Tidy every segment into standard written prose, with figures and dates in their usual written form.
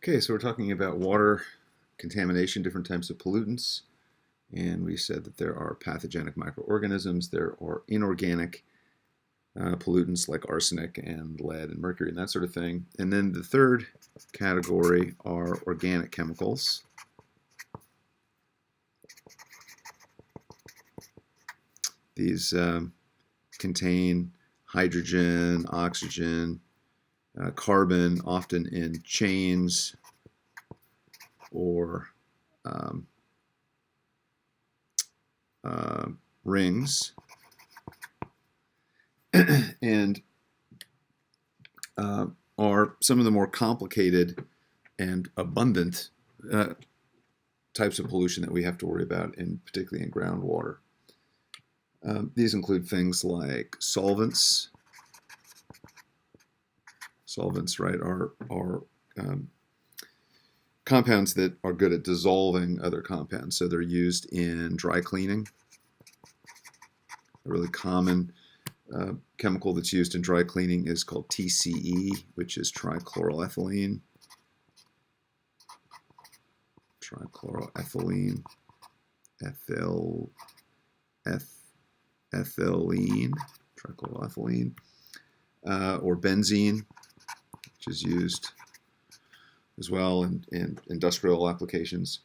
Okay, so we're talking about water contamination, different types of pollutants, and we said that there are pathogenic microorganisms, there are inorganic pollutants like arsenic and lead and mercury and that sort of thing. And then the third category are organic chemicals. These contain hydrogen, oxygen, carbon, often in chains or rings, and are some of the more complicated and abundant types of pollution that we have to worry about, particularly in groundwater. These include things like solvents. Solvents, right, are compounds that are good at dissolving other compounds. So they're used in dry cleaning. A really common chemical that's used in dry cleaning is called TCE, which is trichloroethylene. Trichloroethylene, ethylene, trichloroethylene, or benzene, which is used as well in industrial applications.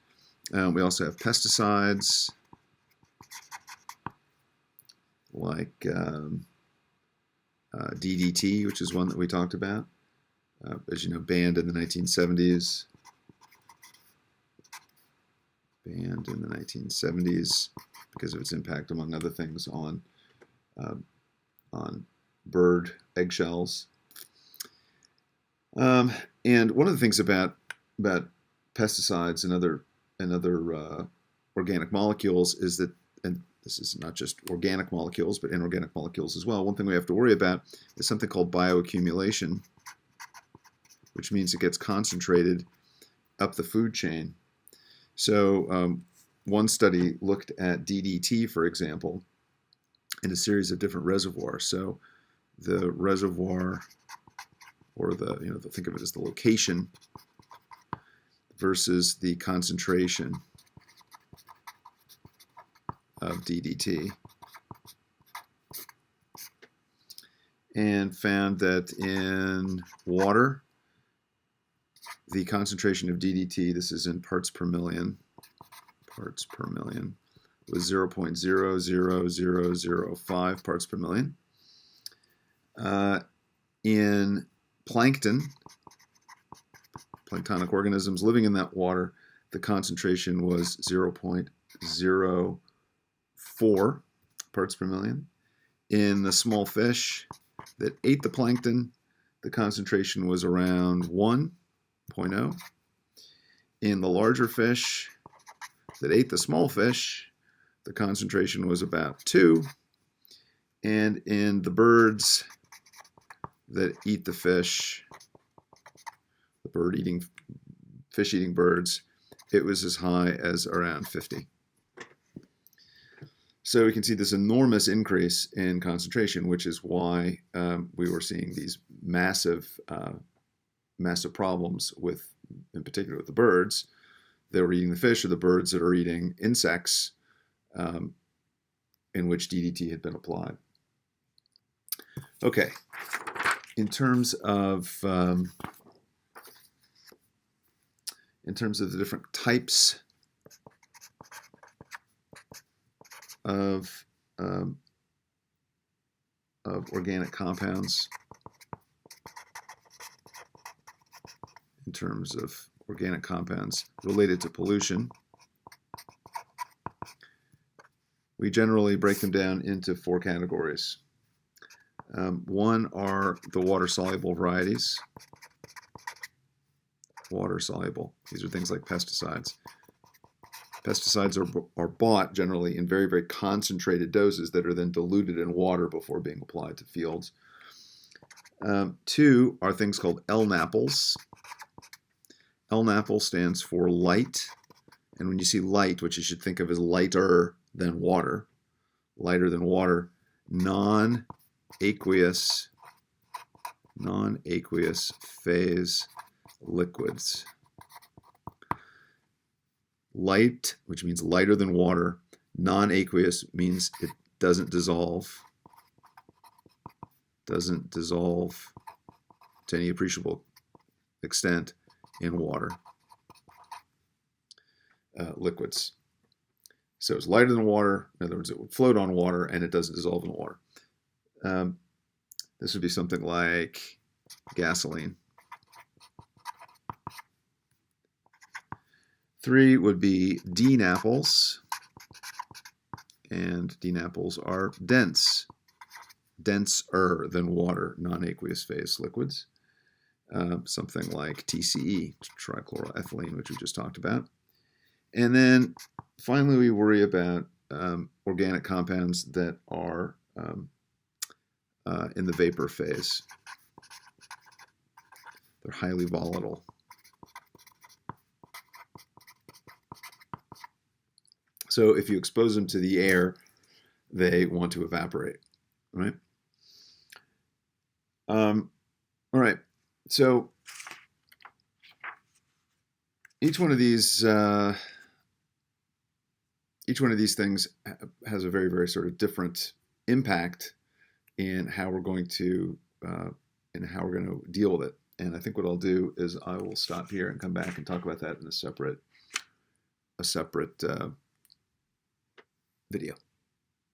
We also have pesticides like DDT, which is one that we talked about, as you know, banned in the 1970s. Banned in the 1970s because of its impact, among other things, on bird eggshells. And one of the things about pesticides and other organic molecules is that, and this is not just organic molecules, but inorganic molecules as well. One thing we have to worry about is something called bioaccumulation, which means it gets concentrated up the food chain. So one study looked at DDT, for example, in a series of different reservoirs. So the reservoir, or think of it as the location, versus the concentration of DDT, and found that in water, the concentration of DDT, this is in parts per million, was 0.00005 parts per million. In plankton, planktonic organisms living in that water, the concentration was 0.04 parts per million. In the small fish that ate the plankton, the concentration was around 1.0. In the larger fish that ate the small fish, the concentration was about 2. And in the birds that eat the fish, the fish-eating birds, it was as high as around 50. So we can see this enormous increase in concentration, which is why we were seeing these massive problems with, in particular, with the birds that were eating the fish, or the birds that are eating insects in which DDT had been applied. Okay, in terms of the different types of organic compounds, in terms of organic compounds related to pollution, we generally break them down into 4 categories. One are the water-soluble varieties. Water-soluble. These are things like pesticides. Pesticides are bought generally in very, very concentrated doses that are then diluted in water before being applied to fields. 2 are things called LNAPLs. LNAPL stands for light, and when you see light, which you should think of as lighter than water, non-aqueous phase liquids. Light, which means lighter than water. Non-aqueous means it doesn't dissolve. Doesn't dissolve to any appreciable extent in water. Liquids. So it's lighter than water. In other words, it would float on water, and it doesn't dissolve in water. This would be something like gasoline. 3 would be DNAPLs, and DNAPLs are dense, denser than water, non-aqueous phase liquids. Something like TCE, trichloroethylene, which we just talked about. And then finally, we worry about organic compounds that are in the vapor phase. They're highly volatile. So if you expose them to the air, they want to evaporate, right? All right. So each one of these things has a very, very sort of different impact in how we're going to deal with it. And I think what I'll do is I will stop here and come back and talk about that in a separate video.